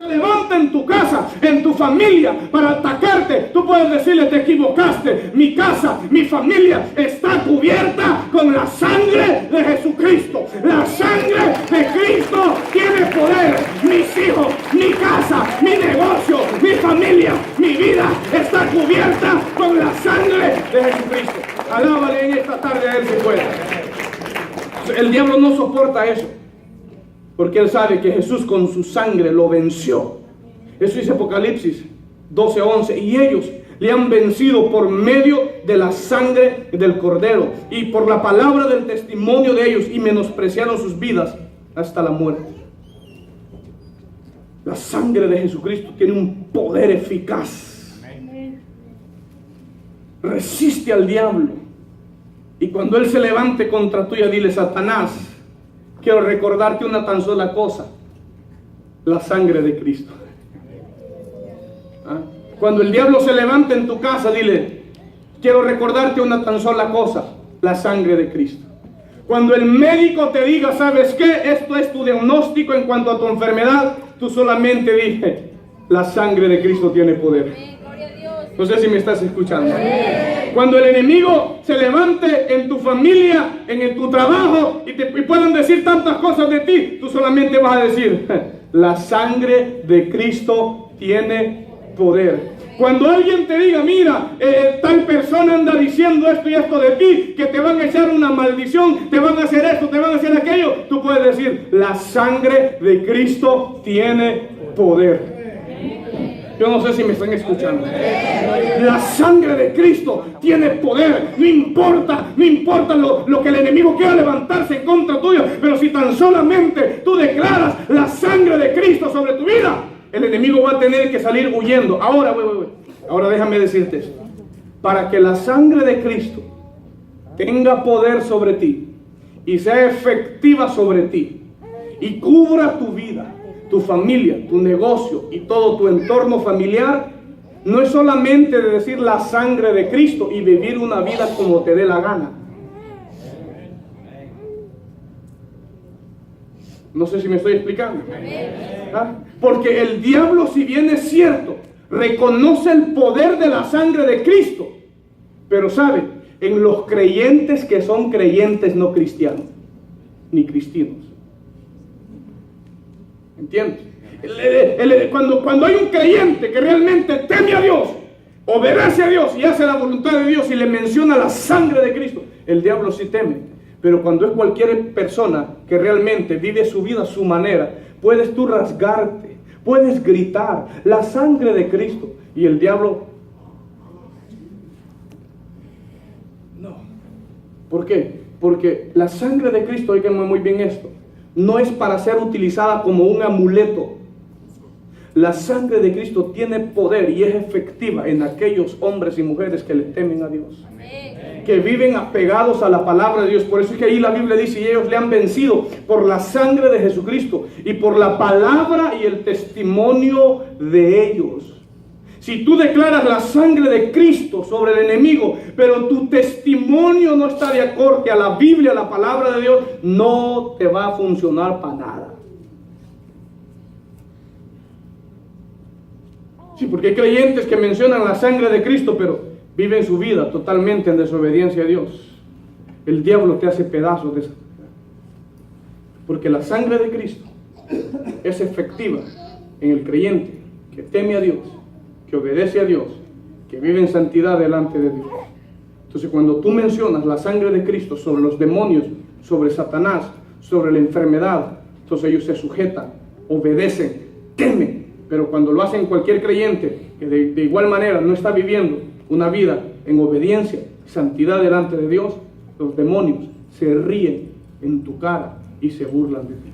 levanta en tu casa, en tu familia, para atacarte, tú puedes decirle: te equivocaste. Mi casa, mi familia está cubierta con la sangre de Jesucristo. La sangre de Cristo tiene poder. Mis hijos, mi casa, mi negocio, mi familia, mi vida está cubierta con la sangre de Jesucristo. Alábale en esta tarde a Él si puede. El diablo no soporta eso, porque él sabe que Jesús con su sangre lo venció. Eso dice Apocalipsis 12:11. Y ellos le han vencido por medio de la sangre del Cordero y por la palabra del testimonio de ellos, y menospreciaron sus vidas hasta la muerte. La sangre de Jesucristo tiene un poder eficaz. Resiste al diablo. Y cuando él se levante contra tuya, dile: Satanás, quiero recordarte una tan sola cosa: la sangre de Cristo. ¿Ah? Cuando el diablo se levante en tu casa, dile: quiero recordarte una tan sola cosa: la sangre de Cristo. Cuando el médico te diga: ¿sabes qué? Esto es tu diagnóstico en cuanto a tu enfermedad, tú solamente dije: la sangre de Cristo tiene poder. No sé si me estás escuchando. Cuando el enemigo se levante en tu familia, en tu trabajo, y puedan decir tantas cosas de ti, tú solamente vas a decir: la sangre de Cristo tiene poder. Cuando alguien te diga: mira, tal persona anda diciendo esto y esto de ti, que te van a echar una maldición, te van a hacer esto, te van a hacer aquello, tú puedes decir: la sangre de Cristo tiene poder. Yo no sé si me están escuchando. La sangre de Cristo tiene poder. No importa lo que el enemigo quiera levantarse en contra tuyo, pero si tan solamente tú declaras la sangre de Cristo sobre tu vida, el enemigo va a tener que salir huyendo. Ahora déjame decirte esto. Para que la sangre de Cristo tenga poder sobre ti y sea efectiva sobre ti y cubra tu vida, tu familia, tu negocio y todo tu entorno familiar, no es solamente de decir la sangre de Cristo y vivir una vida como te dé la gana. No sé si me estoy explicando. ¿Ah? Porque el diablo, si bien es cierto, reconoce el poder de la sangre de Cristo, pero sabe, en los creyentes que son creyentes no cristianos, ni cristianos. ¿Entiendes? Cuando hay un creyente que realmente teme a Dios, obedece a Dios y hace la voluntad de Dios y le menciona la sangre de Cristo, el diablo sí teme. Pero cuando es cualquier persona que realmente vive su vida a su manera, puedes tú rasgarte, puedes gritar la sangre de Cristo, y el diablo no. ¿Por qué? Porque la sangre de Cristo, oiganme muy bien esto, no es para ser utilizada como un amuleto. La sangre de Cristo tiene poder y es efectiva en aquellos hombres y mujeres que le temen a Dios. Amén. Que viven apegados a la palabra de Dios. Por eso es que ahí la Biblia dice: y ellos le han vencido por la sangre de Jesucristo y por la palabra y el testimonio de ellos. Si tú declaras la sangre de Cristo sobre el enemigo, pero tu testimonio no está de acorde a la Biblia, a la palabra de Dios, no te va a funcionar para nada. Sí, porque hay creyentes que mencionan la sangre de Cristo, pero viven su vida totalmente en desobediencia a Dios. El diablo te hace pedazos de esa. Porque la sangre de Cristo es efectiva en el creyente que teme a Dios, que obedece a Dios, que vive en santidad delante de Dios. Entonces, cuando tú mencionas la sangre de Cristo sobre los demonios, sobre Satanás, sobre la enfermedad, entonces ellos se sujetan, obedecen, temen. Pero cuando lo hacen cualquier creyente que de igual manera no está viviendo una vida en obediencia, santidad delante de Dios, los demonios se ríen en tu cara y se burlan de ti.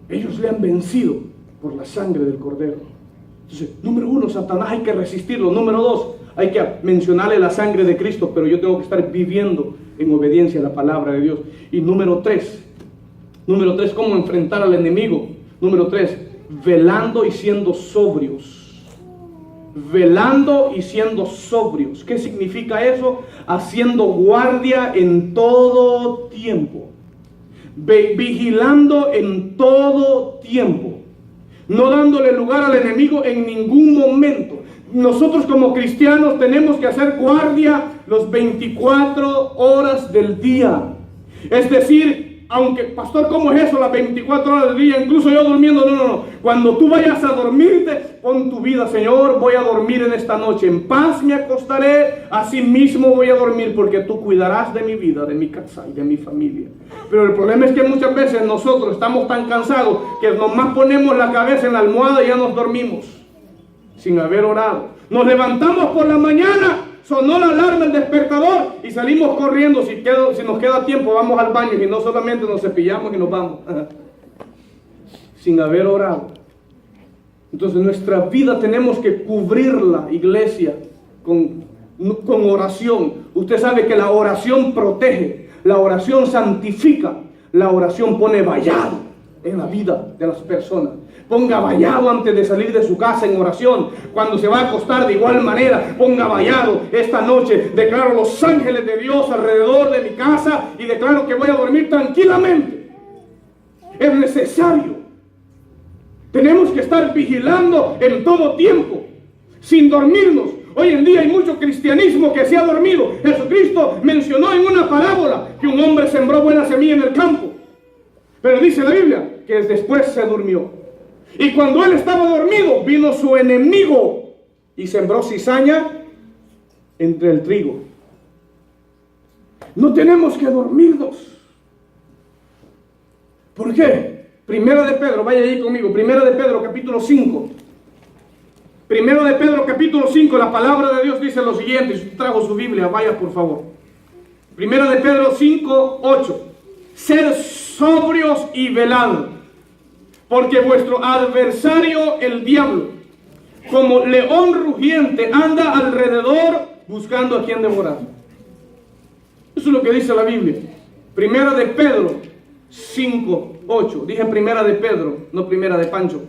Ellos le han vencido por la sangre del Cordero. Entonces, número uno, Satanás hay que resistirlo. Número dos, hay que mencionarle la sangre de Cristo, pero yo tengo que estar viviendo en obediencia a la palabra de Dios. Y número tres, ¿cómo enfrentar al enemigo? Número tres, velando y siendo sobrios. velando y siendo sobrios. ¿Qué significa eso? Haciendo guardia en todo tiempo, vigilando en todo tiempo, no dándole lugar al enemigo en ningún momento. Nosotros como cristianos tenemos que hacer guardia los 24 horas del día. Es decir, aunque, pastor, ¿cómo es eso? Las 24 horas del día, incluso yo durmiendo. No. Cuando tú vayas a dormirte, pon tu vida: Señor, voy a dormir en esta noche, en paz me acostaré, así mismo voy a dormir, porque tú cuidarás de mi vida, de mi casa y de mi familia. Pero el problema es que muchas veces nosotros estamos tan cansados que nomás ponemos la cabeza en la almohada y ya nos dormimos, sin haber orado. Nos levantamos por la mañana, sonó la alarma, el despertador, y salimos corriendo. Si nos queda tiempo, vamos al baño, y no solamente nos cepillamos y nos vamos, sin haber orado. Entonces nuestra vida tenemos que cubrirla, iglesia, con oración. Usted sabe que la oración protege, la oración santifica, la oración pone vallado en la vida de las personas. Ponga vallado antes de salir de su casa en oración. Cuando se va a acostar, de igual manera, ponga vallado: esta noche declaro los ángeles de Dios alrededor de mi casa y declaro que voy a dormir tranquilamente. Es necesario. Tenemos que estar vigilando en todo tiempo, sin dormirnos. Hoy en día hay mucho cristianismo que se ha dormido. Jesucristo mencionó en una parábola que un hombre sembró buena semilla en el campo, pero dice la Biblia que después se durmió. Y cuando él estaba dormido, vino su enemigo y sembró cizaña entre el trigo. No tenemos que dormirnos. ¿Por qué? Primera de Pedro, vaya ahí conmigo. Primera de Pedro, capítulo 5. Primera de Pedro, capítulo 5, la palabra de Dios dice lo siguiente. Si usted trajo su Biblia, vaya por favor. Primera de Pedro 5, 8. Sed sobrios y velad, porque vuestro adversario, el diablo, como león rugiente, anda alrededor buscando a quien devorar. Eso es lo que dice la Biblia. Primera de Pedro 5, 8. Dije Primera de Pedro, no Primera de Pancho.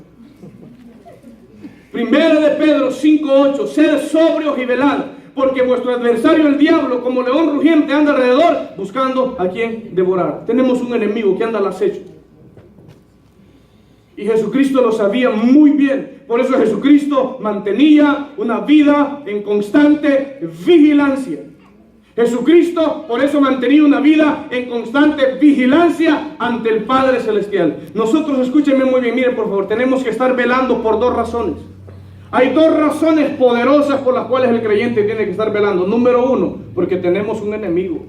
Primera de Pedro 5, 8. Sed sobrios y velad, porque vuestro adversario, el diablo, como león rugiente, anda alrededor buscando a quien devorar. Tenemos un enemigo que anda al acecho. Y Jesucristo lo sabía muy bien. Por eso Jesucristo mantenía una vida en constante vigilancia. Jesucristo por eso mantenía una vida en constante vigilancia ante el Padre Celestial. Nosotros, escúchenme muy bien, miren por favor, tenemos que estar velando por dos razones. Hay dos razones poderosas por las cuales el creyente tiene que estar velando. Número uno, porque tenemos un enemigo.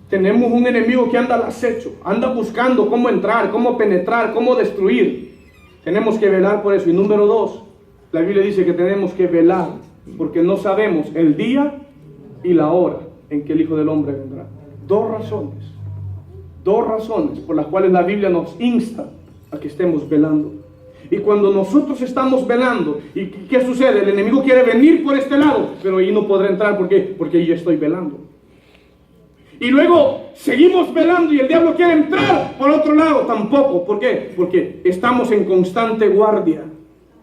Tenemos un enemigo que anda al acecho, anda buscando cómo entrar, cómo penetrar, cómo destruir. Tenemos que velar por eso. Y número dos, la Biblia dice que tenemos que velar porque no sabemos el día y la hora en que el Hijo del Hombre vendrá. Dos razones por las cuales la Biblia nos insta a que estemos velando. Y cuando nosotros estamos velando, ¿y qué sucede? El enemigo quiere venir por este lado, pero ahí no podrá entrar. ¿Por qué? Porque yo estoy velando. Y luego seguimos velando y el diablo quiere entrar por otro lado. Tampoco. ¿Por qué? Porque estamos en constante guardia.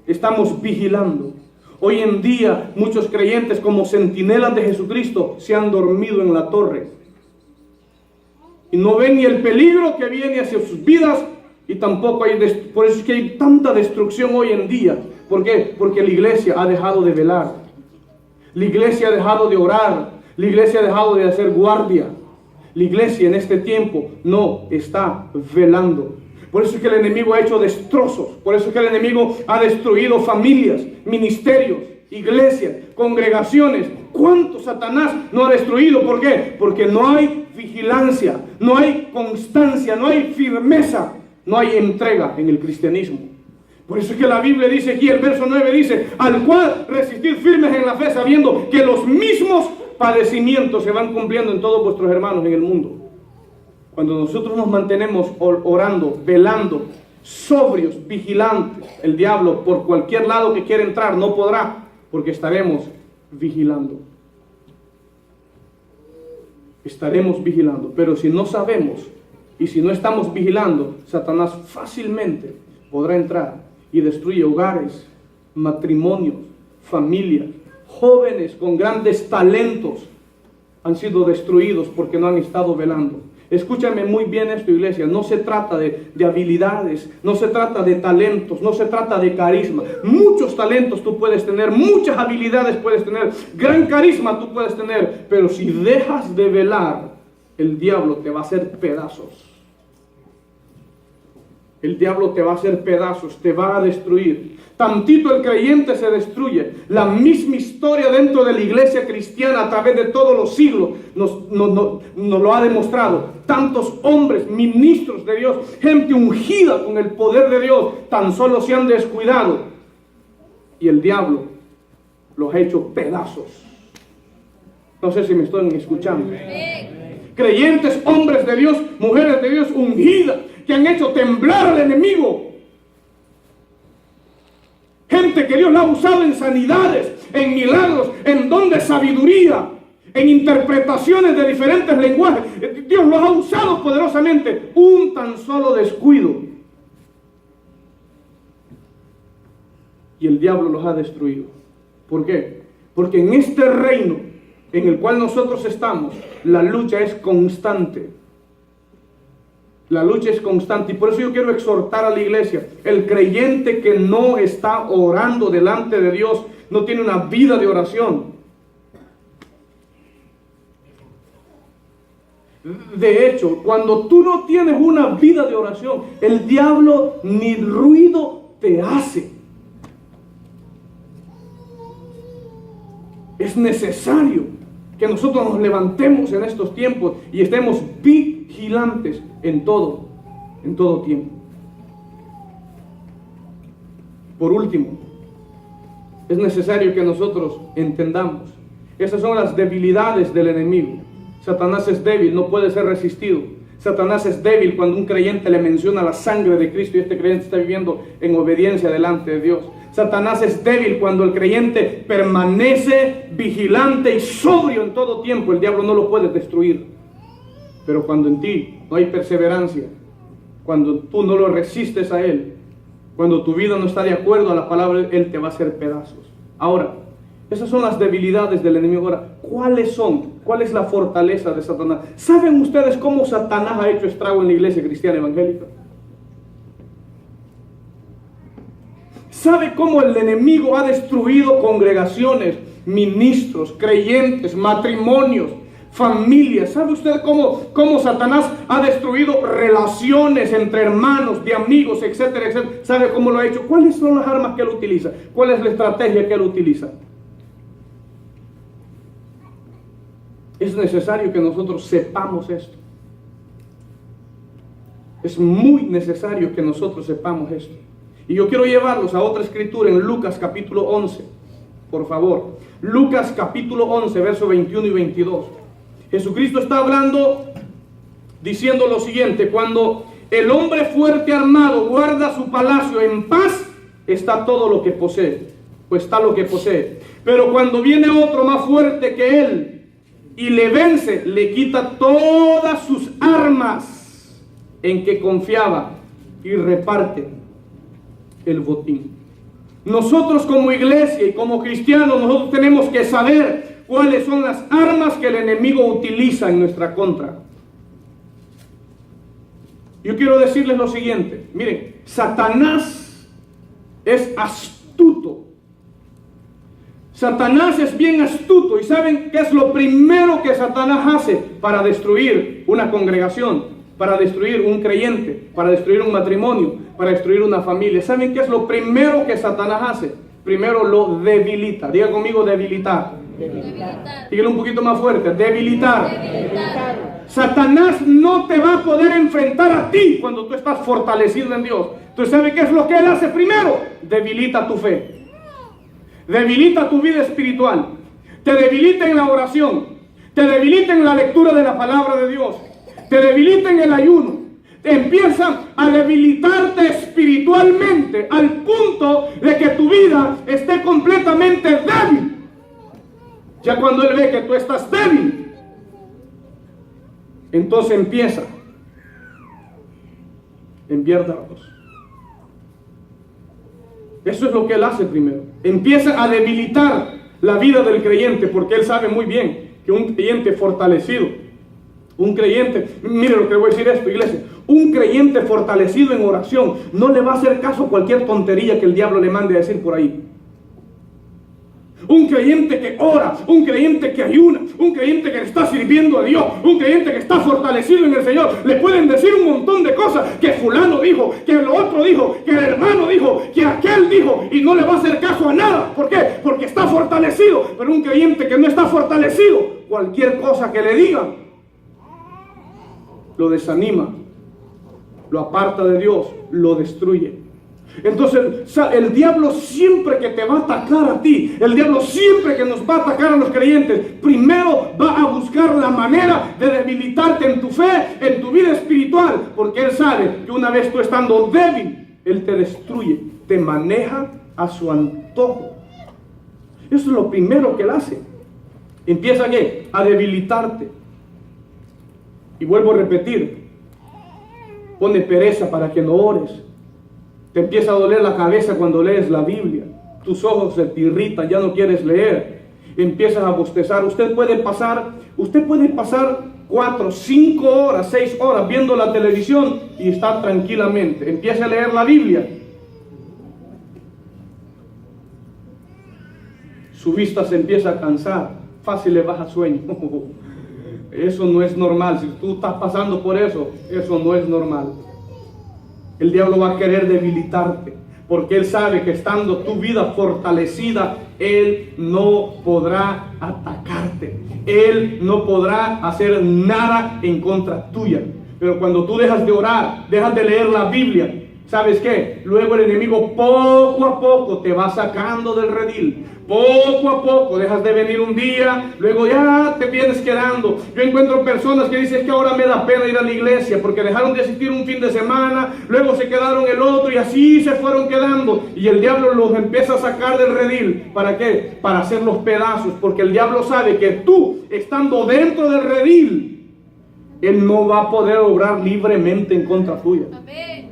Estamos vigilando. Hoy en día muchos creyentes, como centinelas de Jesucristo, se han dormido en la torre. Y no ven ni el peligro que viene hacia sus vidas. Y tampoco hay, por eso es que hay tanta destrucción hoy en día. ¿Por qué? Porque la iglesia ha dejado de velar. La iglesia ha dejado de orar. La iglesia ha dejado de hacer guardia. La iglesia en este tiempo no está velando. Por eso es que el enemigo ha hecho destrozos. Por eso es que el enemigo ha destruido familias, ministerios, iglesias, congregaciones. ¿Cuánto Satanás no ha destruido? ¿Por qué? Porque no hay vigilancia, no hay constancia, no hay firmeza, no hay entrega en el cristianismo. Por eso es que la Biblia dice aquí, el verso 9 dice: al cual resistir firmes en la fe, sabiendo que los mismos padecimientos se van cumpliendo en todos vuestros hermanos en el mundo. Cuando nosotros nos mantenemos orando, velando, sobrios, vigilantes, el diablo por cualquier lado que quiera entrar no podrá, porque estaremos vigilando. Estaremos vigilando. Pero si no sabemos y si no estamos vigilando, Satanás fácilmente podrá entrar y destruye hogares, matrimonios, familias, jóvenes con grandes talentos han sido destruidos porque no han estado velando. Escúchame muy bien esto, iglesia. No se trata de habilidades, no se trata de talentos, no se trata de carisma. Muchos talentos tú puedes tener, muchas habilidades puedes tener, gran carisma tú puedes tener, pero si dejas de velar, el diablo te va a hacer pedazos. El diablo te va a hacer pedazos, te va a destruir. Tantito el creyente se destruye. La misma historia dentro de la iglesia cristiana a través de todos los siglos nos lo ha demostrado. Tantos hombres, ministros de Dios, gente ungida con el poder de Dios, tan solo se han descuidado. Y el diablo los ha hecho pedazos. No sé si me están escuchando. Creyentes, hombres de Dios, mujeres de Dios ungidas, que han hecho temblar al enemigo. Gente que Dios la ha usado en sanidades, en milagros, en don de sabiduría, en interpretaciones de diferentes lenguajes. Dios los ha usado poderosamente. Un tan solo descuido y el diablo los ha destruido. ¿Por qué? Porque en este reino en el cual nosotros estamos, la lucha es constante. La lucha es constante, y por eso yo quiero exhortar a la iglesia. El creyente que no está orando delante de Dios, no tiene una vida de oración. De hecho, cuando tú no tienes una vida de oración, el diablo ni ruido te hace. Es necesario que nosotros nos levantemos en estos tiempos y estemos vigilantes en todo tiempo. Por último, es necesario que nosotros entendamos, esas son las debilidades del enemigo. Satanás es débil, no puede ser resistido. Satanás es débil cuando un creyente le menciona la sangre de Cristo y este creyente está viviendo en obediencia delante de Dios. Satanás es débil cuando el creyente permanece vigilante y sobrio en todo tiempo. El diablo no lo puede destruir. Pero cuando en ti no hay perseverancia, cuando tú no lo resistes a él, cuando tu vida no está de acuerdo a la palabra, él te va a hacer pedazos. Ahora, esas son las debilidades del enemigo. Ahora, ¿cuáles son? ¿Cuál es la fortaleza de Satanás? ¿Saben ustedes cómo Satanás ha hecho estrago en la iglesia cristiana evangélica? ¿Sabe cómo el enemigo ha destruido congregaciones, ministros, creyentes, matrimonios, familias? ¿Sabe usted cómo Satanás ha destruido relaciones entre hermanos, de amigos, etcétera, etcétera? ¿Sabe cómo lo ha hecho? ¿Cuáles son las armas que él utiliza? ¿Cuál es la estrategia que él utiliza? Es necesario que nosotros sepamos esto. Es muy necesario que nosotros sepamos esto. Y yo quiero llevarlos a otra escritura en Lucas capítulo 11. Por favor. Lucas capítulo 11, versos 21 y 22. Jesucristo está hablando, diciendo lo siguiente: cuando el hombre fuerte armado guarda su palacio en paz, está todo lo que posee. Pues está lo que posee. Pero cuando viene otro más fuerte que él y le vence, le quita todas sus armas en que confiaba y reparte el botín. Nosotros como iglesia y como cristianos, nosotros tenemos que saber cuáles son las armas que el enemigo utiliza en nuestra contra. Yo quiero decirles lo siguiente. Miren, Satanás es astuto. Satanás es bien astuto. ¿Y saben qué es lo primero que Satanás hace para destruir una congregación? Para destruir un creyente, para destruir un matrimonio, para destruir una familia. ¿Saben qué es lo primero que Satanás hace? Primero lo debilita. Diga conmigo, debilitar. Dígale un poquito más fuerte, debilitar. Satanás no te va a poder enfrentar a ti cuando tú estás fortalecido en Dios. Entonces, ¿sabe qué es lo que él hace primero? Debilita tu fe. Debilita tu vida espiritual. Te debilita en la oración. Te debilita en la lectura de la palabra de Dios. Te debilita en el ayuno. Te empieza a debilitarte espiritualmente al punto de que tu vida esté completamente débil. Ya cuando él ve que tú estás débil, entonces empieza enviar dardos. Eso es lo que él hace primero. Empieza a debilitar la vida del creyente, porque él sabe muy bien que un creyente fortalecido, un creyente, mire lo que le voy a decir esto, iglesia, un creyente fortalecido en oración no le va a hacer caso a cualquier tontería que el diablo le mande a decir por ahí. Un creyente que ora, un creyente que ayuna, un creyente que está sirviendo a Dios, un creyente que está fortalecido en el Señor, le pueden decir un montón de cosas que fulano dijo, que lo otro dijo, que el hermano dijo, que aquel dijo, y no le va a hacer caso a nada. ¿Por qué? Porque está fortalecido. Pero un creyente que no está fortalecido, cualquier cosa que le digan lo desanima, lo aparta de Dios, lo destruye. Entonces el diablo siempre que te va a atacar a ti, el diablo siempre que nos va a atacar a los creyentes, primero va a buscar la manera de debilitarte en tu fe, en tu vida espiritual, porque él sabe que una vez tú estando débil, él te destruye, te maneja a su antojo. Eso es lo primero que él hace. Empieza ¿qué? A debilitarte. Y vuelvo a repetir, pone pereza para que no ores. Te empieza a doler la cabeza cuando lees la Biblia. Tus ojos se te irritan, ya no quieres leer. Empiezas a bostezar. Usted puede pasar 4, 5 horas, 6 horas viendo la televisión y estar tranquilamente. Empieza a leer la Biblia. Su vista se empieza a cansar. Fácil le baja sueño. Eso no es normal. Si tú estás pasando por eso, eso no es normal. El diablo va a querer debilitarte, porque él sabe que estando tu vida fortalecida, él no podrá atacarte. Él no podrá hacer nada en contra tuya. Pero cuando tú dejas de orar, dejas de leer la Biblia, ¿sabes qué? Luego el enemigo poco a poco te va sacando del redil. Poco a poco dejas de venir un día, luego ya te vienes quedando. Yo encuentro personas que dicen que ahora me da pena ir a la iglesia porque dejaron de asistir un fin de semana, luego se quedaron el otro y así se fueron quedando. Y el diablo los empieza a sacar del redil. ¿Para qué? Para hacerlos pedazos, porque el diablo sabe que tú, estando dentro del redil, él no va a poder obrar libremente en contra tuya. Amén.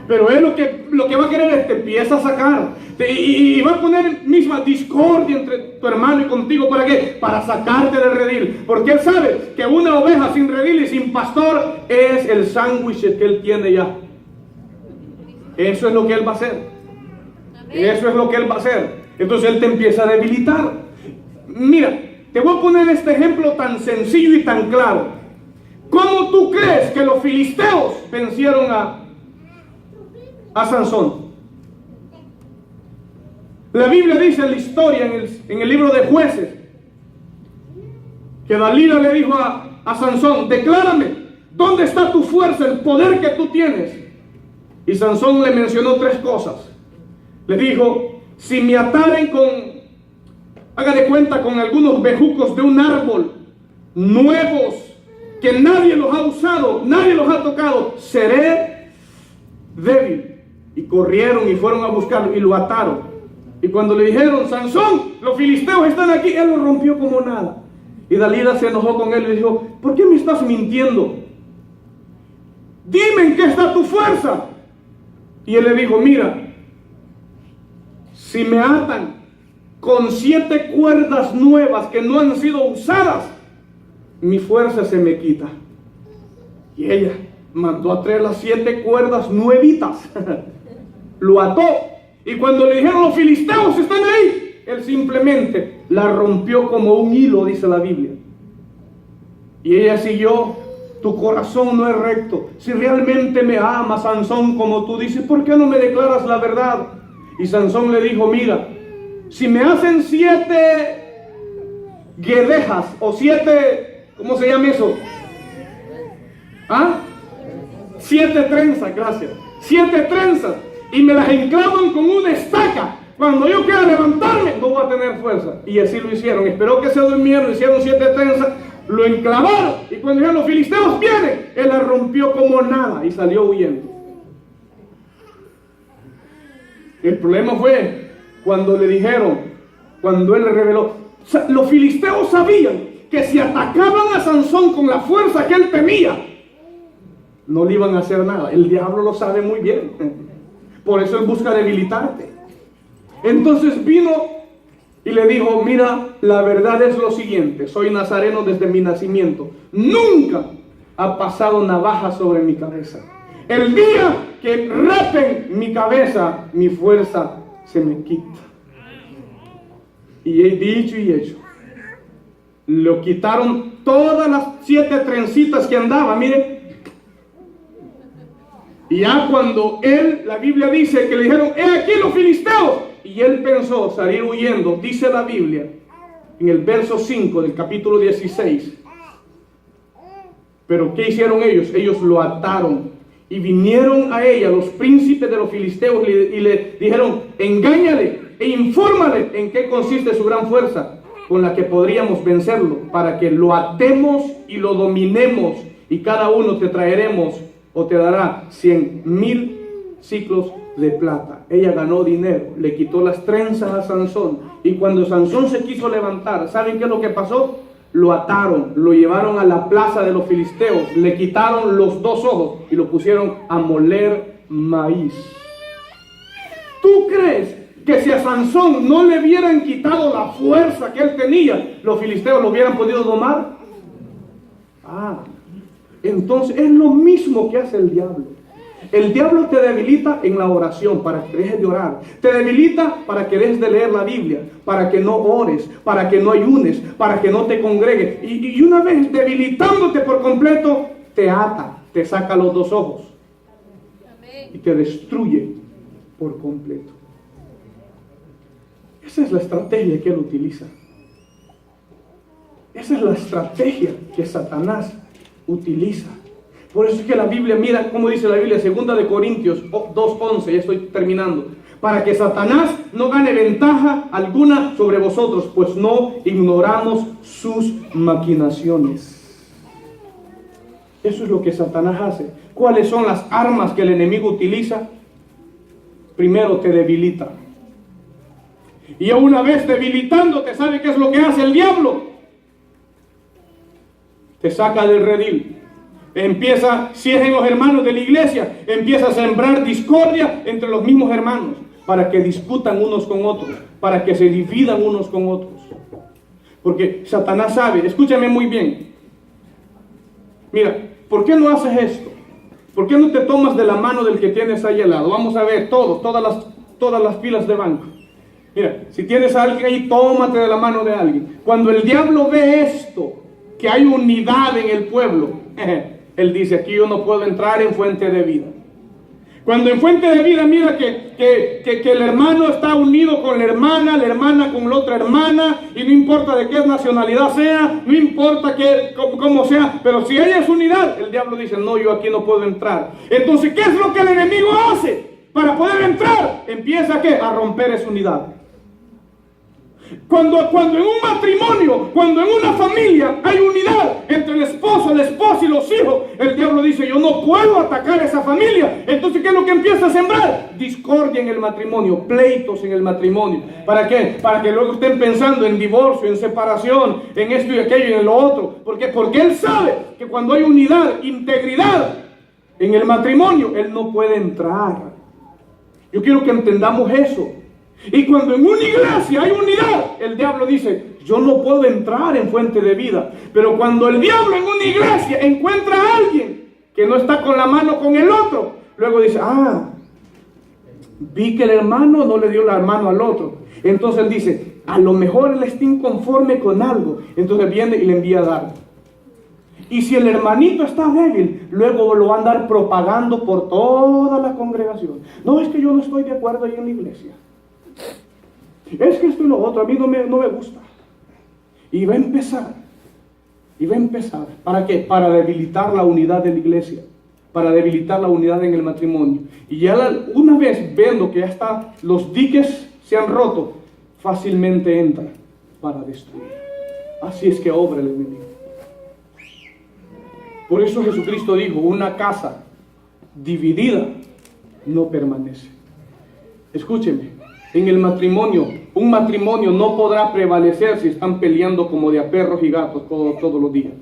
Pero él lo que va a querer es que te empieza a sacar y va a poner misma discordia entre tu hermano y contigo. ¿Para qué? Para sacarte del redil, porque él sabe que una oveja sin redil y sin pastor es el sándwich que él tiene ya. Eso es lo que él va a hacer. Eso es lo que él va a hacer. Entonces él te empieza a debilitar. Mira, te voy a poner este ejemplo tan sencillo y tan claro. ¿Cómo tú crees que los filisteos vencieron a Sansón? La Biblia dice en la historia, en el libro de Jueces, que Dalila le dijo a Sansón: declárame, ¿dónde está tu fuerza, el poder que tú tienes? Y Sansón le mencionó 3 cosas. Le dijo: si me ataren haga de cuenta, con algunos bejucos de un árbol nuevos, que nadie los ha usado, nadie los ha tocado, seré débil. Y corrieron y fueron a buscarlo y lo ataron. Y cuando le dijeron: Sansón, los filisteos están aquí, él lo rompió como nada. Y Dalila se enojó con él y le dijo: ¿por qué me estás mintiendo? Dime en qué está tu fuerza. Y él le dijo: mira, si me atan con 7 cuerdas nuevas que no han sido usadas, mi fuerza se me quita. Y ella mandó a traer las 7 cuerdas nuevitas. Lo ató. Y cuando le dijeron: los filisteos están ahí, él simplemente la rompió como un hilo, dice la Biblia. Y ella siguió: tu corazón no es recto. Si realmente me amas, Sansón, como tú dices, ¿por qué no me declaras la verdad? Y Sansón le dijo: mira, si me hacen 7 guedejas o 7, ¿cómo se llama eso? 7 trenzas, gracias. 7 trenzas. Y me las enclavan con una estaca. Cuando yo quiera levantarme, no voy a tener fuerza. Y así lo hicieron. Esperó que se durmieron, hicieron 7 trenzas, lo enclavaron. Y cuando ya los filisteos vienen, él la rompió como nada y salió huyendo. El problema fue cuando le dijeron, cuando él le reveló. Los filisteos sabían que si atacaban a Sansón con la fuerza que él tenía, no le iban a hacer nada. El diablo lo sabe muy bien. Por eso él busca debilitarte. Entonces vino y le dijo, mira, la verdad es lo siguiente, soy nazareno desde mi nacimiento. Nunca ha pasado navaja sobre mi cabeza. El día que rapen mi cabeza, mi fuerza se me quita. Y he dicho y hecho. Lo quitaron todas las 7 trencitas que andaba, mire. Y ya cuando él, la Biblia dice que le dijeron, he aquí los filisteos. Y él pensó salir huyendo, dice la Biblia, en el verso 5 del capítulo 16. Pero ¿qué hicieron ellos? Ellos lo ataron. Y vinieron a ella los príncipes de los filisteos y le dijeron, engáñale e infórmale en qué consiste su gran fuerza con la que podríamos vencerlo, para que lo atemos y lo dominemos, y cada uno te traeremos o te dará 100,000 ciclos de plata. Ella ganó dinero, le quitó las trenzas a Sansón, y cuando Sansón se quiso levantar, ¿saben qué es lo que pasó? Lo ataron, lo llevaron a la plaza de los filisteos, le quitaron los 2 ojos y lo pusieron a moler maíz. ¿Tú crees que si a Sansón no le hubieran quitado la fuerza que él tenía, los filisteos lo hubieran podido domar? Entonces es lo mismo que hace el diablo. El diablo te debilita en la oración para que dejes de orar. Te debilita para que dejes de leer la Biblia, para que no ores, para que no ayunes, para que no te congregues. Y una vez debilitándote por completo, te ata, te saca los 2 ojos y te destruye por completo. Esa es la estrategia que él utiliza. Esa es la estrategia que Satanás utiliza. Por eso es que la Biblia, mira cómo dice la Biblia, 2 de Corintios 2:11, ya estoy terminando. Para que Satanás no gane ventaja alguna sobre vosotros, pues no ignoramos sus maquinaciones. Eso es lo que Satanás hace. ¿Cuáles son las armas que el enemigo utiliza? Primero, te debilita. Y una vez debilitándote, ¿sabe qué es lo que hace el diablo? Te saca del redil. Empieza, si es en los hermanos de la iglesia, empieza a sembrar discordia entre los mismos hermanos, para que discutan unos con otros, para que se dividan unos con otros. Porque Satanás sabe, escúchame muy bien. Mira, ¿por qué no haces esto? ¿Por qué no te tomas de la mano del que tienes ahí al lado? Vamos a ver todas las filas de banco. Mira, si tienes a alguien ahí, tómate de la mano de alguien. Cuando el diablo ve esto, que hay unidad en el pueblo, él dice, aquí yo no puedo entrar en fuente de vida. Cuando en fuente de vida mira que el hermano está unido con la hermana con la otra hermana, y no importa de qué nacionalidad sea, no importa cómo sea, pero si ella es unidad, el diablo dice, no, yo aquí no puedo entrar. Entonces, ¿qué es lo que el enemigo hace? Para poder entrar, empieza a romper esa unidad. Cuando en un matrimonio, cuando en una familia hay unidad entre el esposo, la esposa y los hijos, el diablo dice, yo no puedo atacar a esa familia. Entonces, ¿qué es lo que empieza a sembrar? Discordia en el matrimonio, pleitos en el matrimonio. ¿Para qué? Para que luego estén pensando en divorcio, en separación, en esto y aquello y en lo otro. ¿Por qué? Porque él sabe que cuando hay unidad, integridad en el matrimonio, él no puede entrar. Yo quiero que entendamos eso. Y cuando en una iglesia hay unidad, el diablo dice, yo no puedo entrar en fuente de vida. Pero cuando el diablo en una iglesia encuentra a alguien que no está con la mano con el otro, luego dice, vi que el hermano no le dio la mano al otro. Entonces él dice, a lo mejor él está inconforme con algo. Entonces viene y le envía a dar. Y si el hermanito está débil, luego lo va a andar propagando por toda la congregación. No, es que yo no estoy de acuerdo ahí en la iglesia. Es que esto y lo otro, a mí no me gusta. Y va a empezar. ¿Para qué? Para debilitar la unidad de la iglesia. Para debilitar la unidad en el matrimonio. Y ya una vez viendo que ya está, los diques se han roto, fácilmente entra para destruir. Así es que obra el enemigo. Por eso Jesucristo dijo, una casa dividida no permanece. Escúcheme. En el matrimonio, un matrimonio no podrá prevalecer si están peleando como de a perros y gatos todos los días.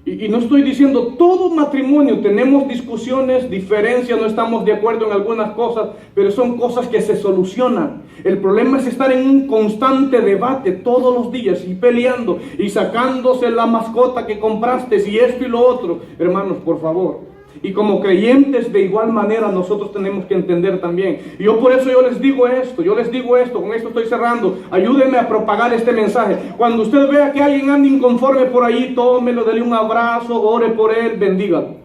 Y no estoy diciendo, todo matrimonio tenemos discusiones, diferencias, no estamos de acuerdo en algunas cosas, pero son cosas que se solucionan. El problema es estar en un constante debate todos los días y peleando y sacándose la mascota que compraste y esto y lo otro. Hermanos, por favor. Y como creyentes de igual manera nosotros tenemos que entender también. Y yo por eso yo les digo esto, con esto estoy cerrando. Ayúdenme a propagar este mensaje. Cuando usted vea que alguien anda inconforme por ahí, tómelo, dele un abrazo, ore por él, bendígalo.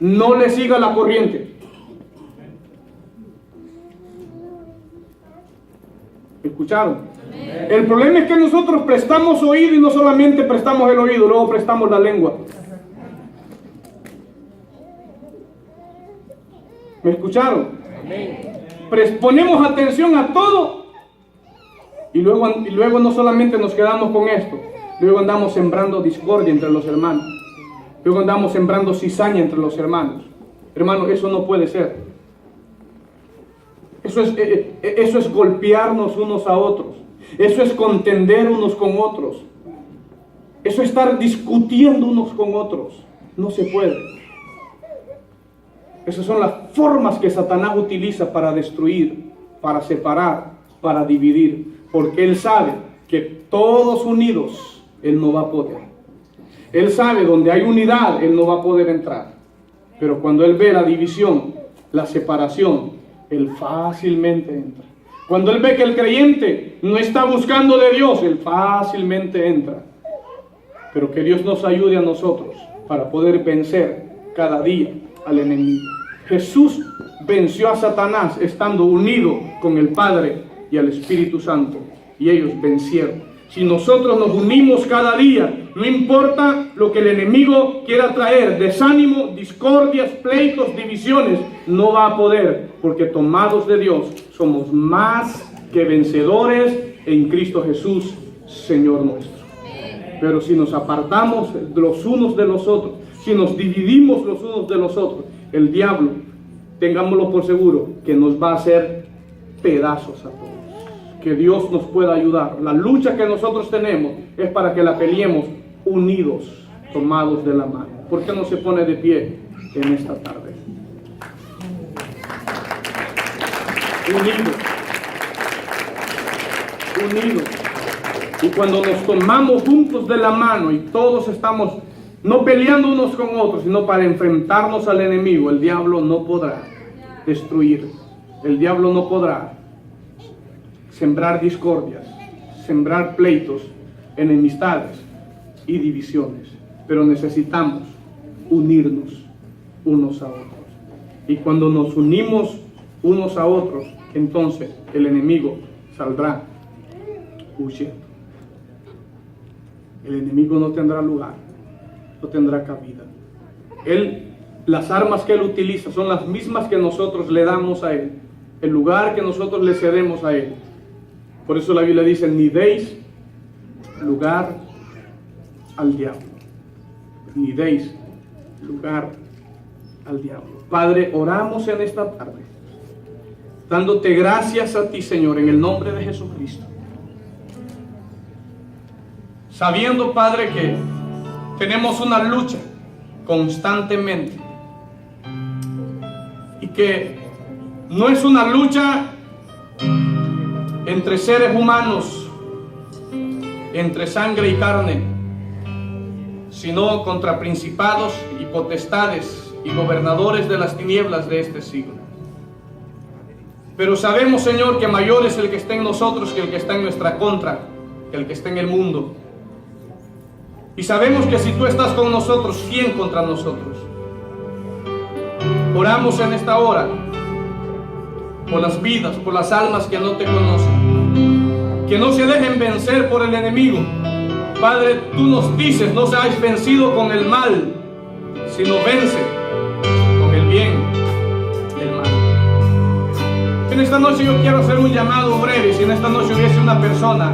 No le siga la corriente. ¿Escucharon? El problema es que nosotros prestamos oído y no solamente prestamos el oído, luego prestamos la lengua. ¿Me escucharon? Ponemos atención a todo y luego no solamente nos quedamos con esto, luego andamos sembrando discordia entre los hermanos, luego andamos sembrando cizaña entre los hermanos. Hermano, eso no puede ser. Eso es golpearnos unos a otros, eso es contender unos con otros, eso es estar discutiendo unos con otros. No se puede. Esas son las formas que Satanás utiliza para destruir, para separar, para dividir. Porque él sabe que todos unidos, él no va a poder. Él sabe donde hay unidad, él no va a poder entrar. Pero cuando él ve la división, la separación, él fácilmente entra. Cuando él ve que el creyente no está buscando de Dios, él fácilmente entra. Pero que Dios nos ayude a nosotros para poder vencer cada día al enemigo. Jesús venció a Satanás estando unido con el Padre y al Espíritu Santo, y ellos vencieron. Si nosotros nos unimos cada día, no importa lo que el enemigo quiera traer, desánimo, discordias, pleitos, divisiones, no va a poder, porque tomados de Dios somos más que vencedores en Cristo Jesús, Señor nuestro. Pero si nos apartamos los unos de los otros, si nos dividimos los unos de los otros, el diablo, tengámoslo por seguro, que nos va a hacer pedazos a todos. Que Dios nos pueda ayudar. La lucha que nosotros tenemos es para que la peleemos unidos, tomados de la mano. ¿Por qué no se pone de pie en esta tarde? Unidos. Y cuando nos tomamos juntos de la mano y todos estamos no peleando unos con otros, sino para enfrentarnos al enemigo, el diablo no podrá destruir. El diablo no podrá sembrar discordias, sembrar pleitos, enemistades y divisiones. Pero necesitamos unirnos unos a otros. Y cuando nos unimos unos a otros, entonces el enemigo saldrá huyendo. El enemigo no tendrá lugar, no tendrá cabida. Las armas que él utiliza son las mismas que nosotros le damos a él, el lugar que nosotros le cedemos a él. Por eso la Biblia dice: ni deis lugar al diablo. Ni deis lugar al diablo. Padre, oramos en esta tarde, dándote gracias a ti, Señor, en el nombre de Jesucristo. Sabiendo, Padre, que tenemos una lucha constantemente y que no es una lucha entre seres humanos, entre sangre y carne, sino contra principados y potestades y gobernadores de las tinieblas de este siglo. Pero sabemos, Señor, que mayor es el que está en nosotros que el que está en nuestra contra, que el que está en el mundo. Y sabemos que si tú estás con nosotros, ¿quién contra nosotros? Oramos en esta hora por las vidas, por las almas que no te conocen, que no se dejen vencer por el enemigo. Padre, tú nos dices: no seáis vencido con el mal, sino vence con el bien del mal. En esta noche yo quiero hacer un llamado breve. Si en esta noche hubiese una persona